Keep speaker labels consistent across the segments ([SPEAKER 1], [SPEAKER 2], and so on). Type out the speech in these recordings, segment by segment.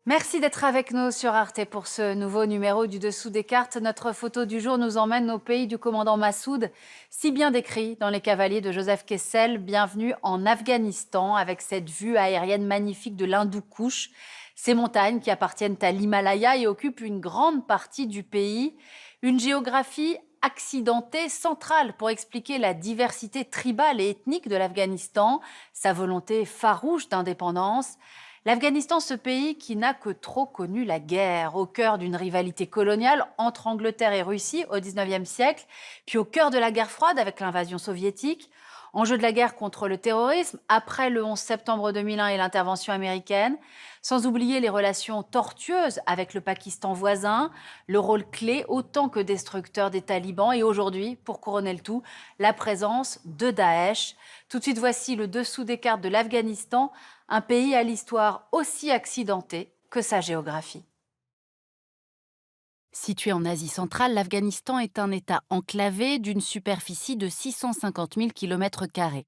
[SPEAKER 1] Merci d'être avec nous sur Arte pour ce nouveau numéro du Dessous des cartes. Notre photo du jour nous emmène au pays du commandant Massoud, si bien décrit dans Les Cavaliers de Joseph Kessel. Bienvenue en Afghanistan avec cette vue aérienne magnifique de l'Hindoukouche. Ces montagnes qui appartiennent à l'Himalaya et occupent une grande partie du pays. Une géographie accidentée, centrale pour expliquer la diversité tribale et ethnique de l'Afghanistan, sa volonté farouche d'indépendance. L'Afghanistan, ce pays qui n'a que trop connu la guerre, au cœur d'une rivalité coloniale entre Angleterre et Russie au XIXe siècle, puis au cœur de la guerre froide avec l'invasion soviétique, enjeu de la guerre contre le terrorisme après le 11 septembre 2001 et l'intervention américaine, sans oublier les relations tortueuses avec le Pakistan voisin, le rôle clé autant que destructeur des talibans et aujourd'hui, pour couronner le tout, la présence de Daesh. Tout de suite, voici le dessous des cartes de l'Afghanistan, un pays à l'histoire aussi accidentée que sa géographie. Situé en Asie centrale, l'Afghanistan est un État enclavé d'une superficie de 650 000 km².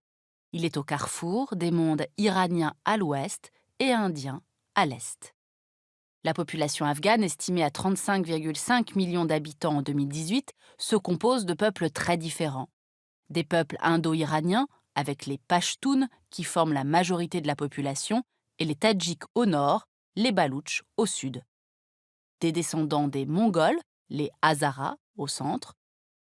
[SPEAKER 1] Il est au carrefour des mondes iranien à l'ouest et indien à l'est. La population afghane, estimée à 35,5 millions d'habitants en 2018, se compose de peuples très différents. Des peuples indo-iraniens, avec les Pashtuns qui forment la majorité de la population, et les Tadjiks au nord, les Baloutches au sud. Des descendants des Mongols, les Hazaras au centre,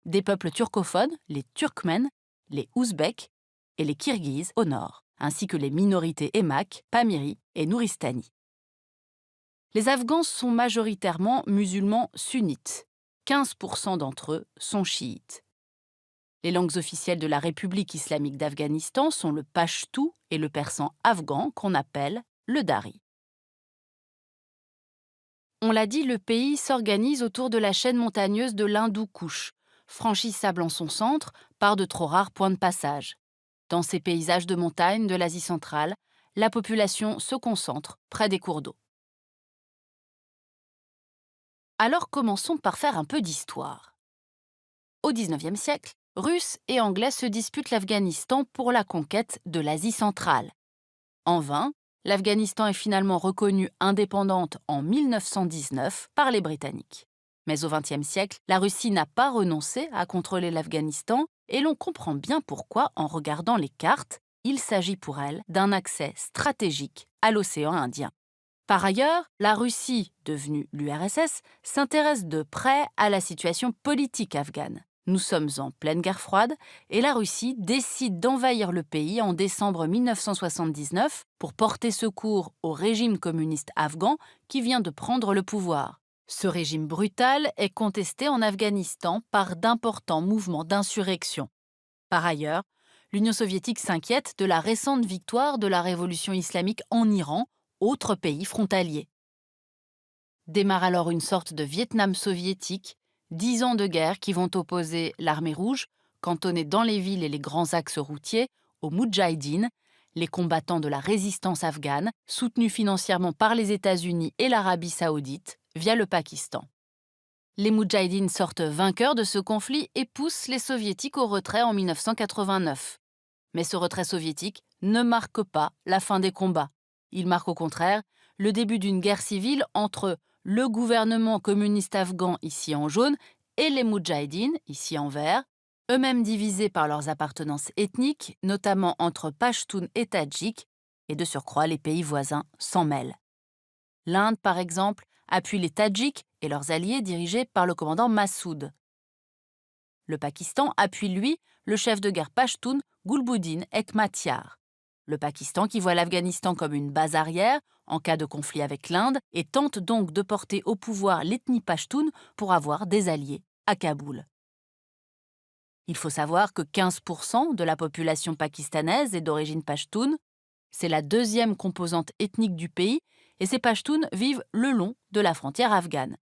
[SPEAKER 1] des peuples turcophones, les Turkmènes, les Ouzbeks et les Kirghizes au nord, ainsi que les minorités Emak, Pamiri et Nouristani. Les Afghans sont majoritairement musulmans sunnites. 15% d'entre eux sont chiites. Les langues officielles de la République islamique d'Afghanistan sont le pachtou et le persan afghan qu'on appelle le dari. On l'a dit, le pays s'organise autour de la chaîne montagneuse de l'Hindoukouche, franchissable en son centre par de trop rares points de passage. Dans ces paysages de montagne de l'Asie centrale, la population se concentre près des cours d'eau. Alors commençons par faire un peu d'histoire. Au XIXe siècle, Russes et Anglais se disputent l'Afghanistan pour la conquête de l'Asie centrale. En vain, l'Afghanistan est finalement reconnue indépendante en 1919 par les Britanniques. Mais au XXe siècle, la Russie n'a pas renoncé à contrôler l'Afghanistan et l'on comprend bien pourquoi en regardant les cartes, il s'agit pour elle d'un accès stratégique à l'océan Indien. Par ailleurs, la Russie, devenue l'URSS, s'intéresse de près à la situation politique afghane. Nous sommes en pleine guerre froide et la Russie décide d'envahir le pays en décembre 1979 pour porter secours au régime communiste afghan qui vient de prendre le pouvoir. Ce régime brutal est contesté en Afghanistan par d'importants mouvements d'insurrection. Par ailleurs, l'Union soviétique s'inquiète de la récente victoire de la révolution islamique en Iran, autre pays frontalier. Démarre alors une sorte de Vietnam soviétique, 10 ans de guerre qui vont opposer l'armée rouge, cantonnée dans les villes et les grands axes routiers, aux Moudjahidines, les combattants de la résistance afghane, soutenus financièrement par les États-Unis et l'Arabie saoudite via le Pakistan. Les Moudjahidines sortent vainqueurs de ce conflit et poussent les soviétiques au retrait en 1989. Mais ce retrait soviétique ne marque pas la fin des combats. Il marque au contraire le début d'une guerre civile entre le gouvernement communiste afghan, ici en jaune, et les Moudjahidines, ici en vert, eux-mêmes divisés par leurs appartenances ethniques, notamment entre Pashtuns et Tadjiks, et de surcroît les pays voisins s'en mêlent. L'Inde, par exemple, appuie les Tadjiks et leurs alliés dirigés par le commandant Massoud. Le Pakistan appuie, lui, le chef de guerre pashtun Gulbuddin Hekmatyar. Le Pakistan qui voit l'Afghanistan comme une base arrière en cas de conflit avec l'Inde et tente donc de porter au pouvoir l'ethnie pashtoune pour avoir des alliés à Kaboul. Il faut savoir que 15% de la population pakistanaise est d'origine pashtoune. C'est la deuxième composante ethnique du pays et ces Pashtuns vivent le long de la frontière afghane.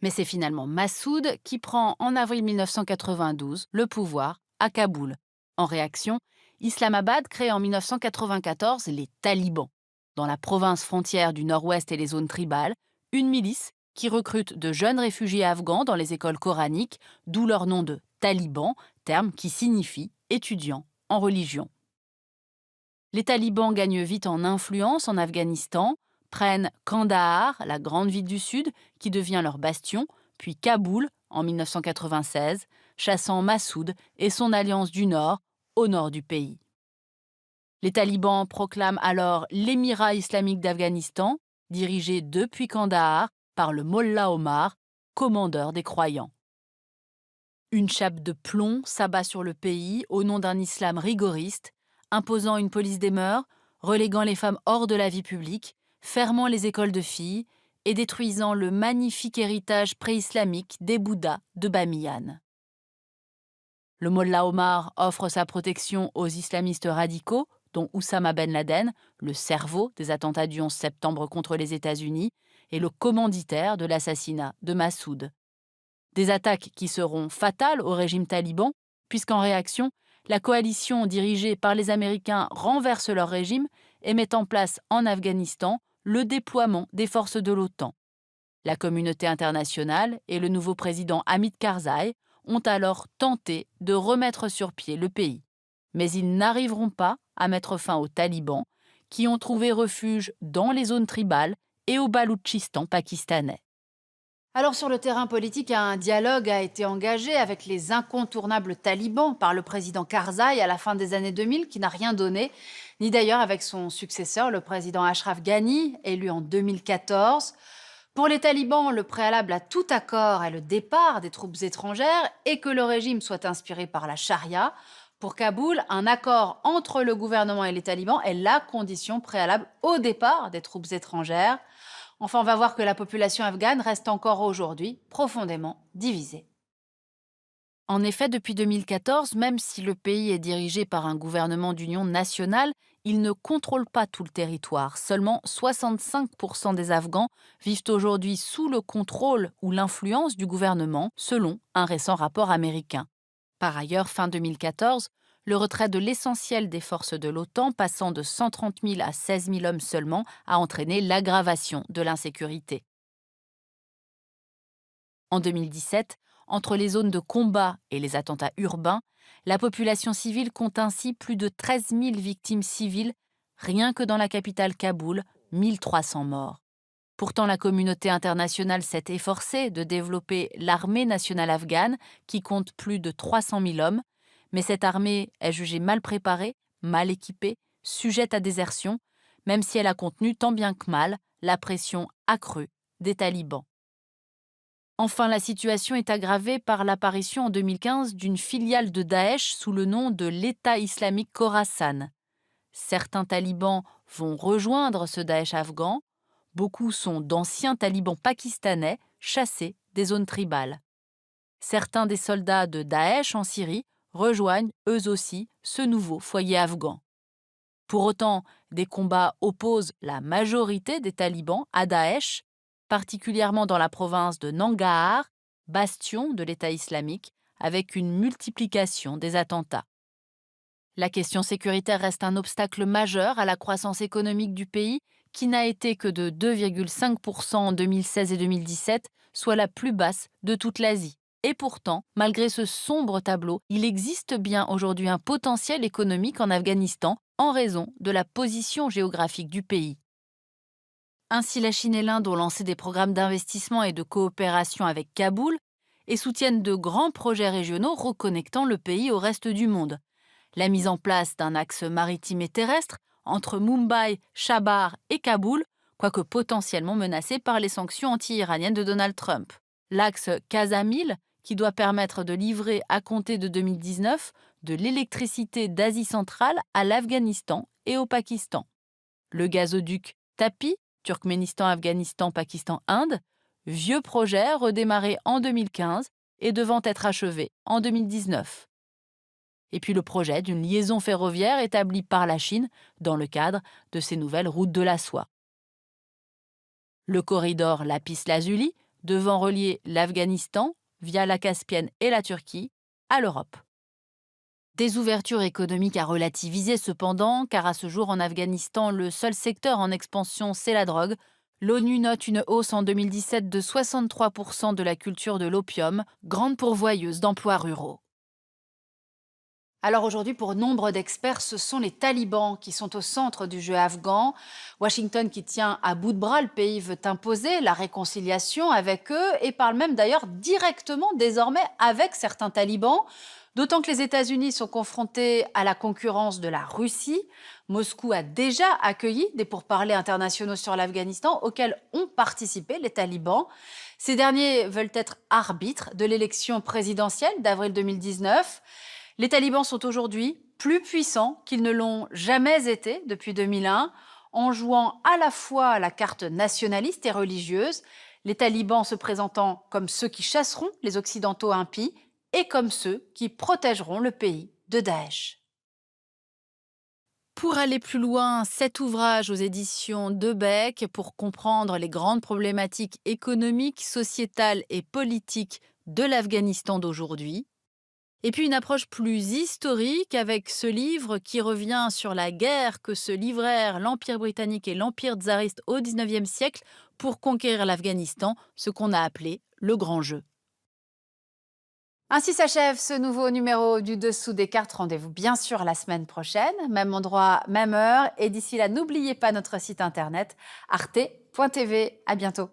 [SPEAKER 1] Mais c'est finalement Massoud qui prend en avril 1992 le pouvoir à Kaboul. En réaction, Islamabad crée en 1994 les talibans. Dans la province frontière du nord-ouest et les zones tribales, une milice qui recrute de jeunes réfugiés afghans dans les écoles coraniques, d'où leur nom de talibans, terme qui signifie étudiant en religion. Les talibans gagnent vite en influence en Afghanistan, prennent Kandahar, la grande ville du sud, qui devient leur bastion, puis Kaboul en 1996, chassant Massoud et son alliance du Nord au nord du pays. Les talibans proclament alors l'Émirat islamique d'Afghanistan, dirigé depuis Kandahar par le Mollah Omar, commandeur des croyants. Une chape de plomb s'abat sur le pays au nom d'un islam rigoriste, imposant une police des mœurs, reléguant les femmes hors de la vie publique, fermant les écoles de filles et détruisant le magnifique héritage pré-islamique des Bouddhas de Bamiyan. Le Mollah Omar offre sa protection aux islamistes radicaux, dont Oussama Ben Laden, le cerveau des attentats du 11 septembre contre les États-Unis, et le commanditaire de l'assassinat de Massoud. Des attaques qui seront fatales au régime taliban, puisqu'en réaction, la coalition dirigée par les Américains renverse leur régime et met en place en Afghanistan le déploiement des forces de l'OTAN. La communauté internationale et le nouveau président Hamid Karzai ont alors tenté de remettre sur pied le pays. Mais ils n'arriveront pas à mettre fin aux talibans, qui ont trouvé refuge dans les zones tribales et au Baloutchistan pakistanais. Alors sur le terrain politique, un dialogue a été engagé avec les incontournables talibans par le président Karzai à la fin des années 2000, qui n'a rien donné, ni d'ailleurs avec son successeur, le président Ashraf Ghani, élu en 2014. Pour les talibans, le préalable à tout accord est le départ des troupes étrangères et que le régime soit inspiré par la charia. Pour Kaboul, un accord entre le gouvernement et les talibans est la condition préalable au départ des troupes étrangères. Enfin, on va voir que la population afghane reste encore aujourd'hui profondément divisée. En effet, depuis 2014, même si le pays est dirigé par un gouvernement d'union nationale, il ne contrôle pas tout le territoire. Seulement 65% des Afghans vivent aujourd'hui sous le contrôle ou l'influence du gouvernement, selon un récent rapport américain. Par ailleurs, fin 2014, le retrait de l'essentiel des forces de l'OTAN, passant de 130 000 à 16 000 hommes seulement, a entraîné l'aggravation de l'insécurité. En 2017, entre les zones de combat et les attentats urbains, la population civile compte ainsi plus de 13 000 victimes civiles, rien que dans la capitale Kaboul, 1300 morts. Pourtant, la communauté internationale s'est efforcée de développer l'armée nationale afghane, qui compte plus de 300 000 hommes, mais cette armée est jugée mal préparée, mal équipée, sujette à désertion, même si elle a contenu tant bien que mal la pression accrue des talibans. Enfin, la situation est aggravée par l'apparition en 2015 d'une filiale de Daesh sous le nom de l'État islamique Khorasan. Certains talibans vont rejoindre ce Daesh afghan. Beaucoup sont d'anciens talibans pakistanais chassés des zones tribales. Certains des soldats de Daesh en Syrie rejoignent eux aussi ce nouveau foyer afghan. Pour autant, des combats opposent la majorité des talibans à Daesh, particulièrement dans la province de Nangarhar, bastion de l'État islamique, avec une multiplication des attentats. La question sécuritaire reste un obstacle majeur à la croissance économique du pays, qui n'a été que de 2,5% en 2016 et 2017, soit la plus basse de toute l'Asie. Et pourtant, malgré ce sombre tableau, il existe bien aujourd'hui un potentiel économique en Afghanistan en raison de la position géographique du pays. Ainsi, la Chine et l'Inde ont lancé des programmes d'investissement et de coopération avec Kaboul et soutiennent de grands projets régionaux reconnectant le pays au reste du monde. La mise en place d'un axe maritime et terrestre entre Mumbai, Chabhar et Kaboul, quoique potentiellement menacé par les sanctions anti-iraniennes de Donald Trump. L'axe Casamil, qui doit permettre de livrer à compter de 2019 de l'électricité d'Asie centrale à l'Afghanistan et au Pakistan. Le gazoduc TAPI, Turkménistan, Afghanistan, Pakistan, Inde, vieux projet redémarré en 2015 et devant être achevé en 2019. Et puis le projet d'une liaison ferroviaire établie par la Chine dans le cadre de ces nouvelles routes de la soie. Le corridor Lapis-Lazuli, devant relier l'Afghanistan, via la Caspienne et la Turquie, à l'Europe. Des ouvertures économiques à relativiser cependant, car à ce jour en Afghanistan, le seul secteur en expansion, c'est la drogue. L'ONU note une hausse en 2017 de 63% de la culture de l'opium, grande pourvoyeuse d'emplois ruraux. Alors aujourd'hui, pour nombre d'experts, ce sont les talibans qui sont au centre du jeu afghan. Washington, qui tient à bout de bras le pays, veut imposer la réconciliation avec eux et parle même d'ailleurs directement désormais avec certains talibans. D'autant que les États-Unis sont confrontés à la concurrence de la Russie. Moscou a déjà accueilli des pourparlers internationaux sur l'Afghanistan auxquels ont participé les talibans. Ces derniers veulent être arbitres de l'élection présidentielle d'avril 2019. Les talibans sont aujourd'hui plus puissants qu'ils ne l'ont jamais été depuis 2001, en jouant à la fois la carte nationaliste et religieuse, les talibans se présentant comme ceux qui chasseront les Occidentaux impies et comme ceux qui protégeront le pays de Daesh. Pour aller plus loin, cet ouvrage aux éditions Debec pour comprendre les grandes problématiques économiques, sociétales et politiques de l'Afghanistan d'aujourd'hui. Et puis une approche plus historique avec ce livre qui revient sur la guerre que se livrèrent l'Empire britannique et l'Empire tsariste au XIXe siècle pour conquérir l'Afghanistan, ce qu'on a appelé le Grand Jeu. Ainsi s'achève ce nouveau numéro du Dessous des cartes. Rendez-vous bien sûr la semaine prochaine, même endroit, même heure. Et d'ici là, n'oubliez pas notre site internet arte.tv. À bientôt.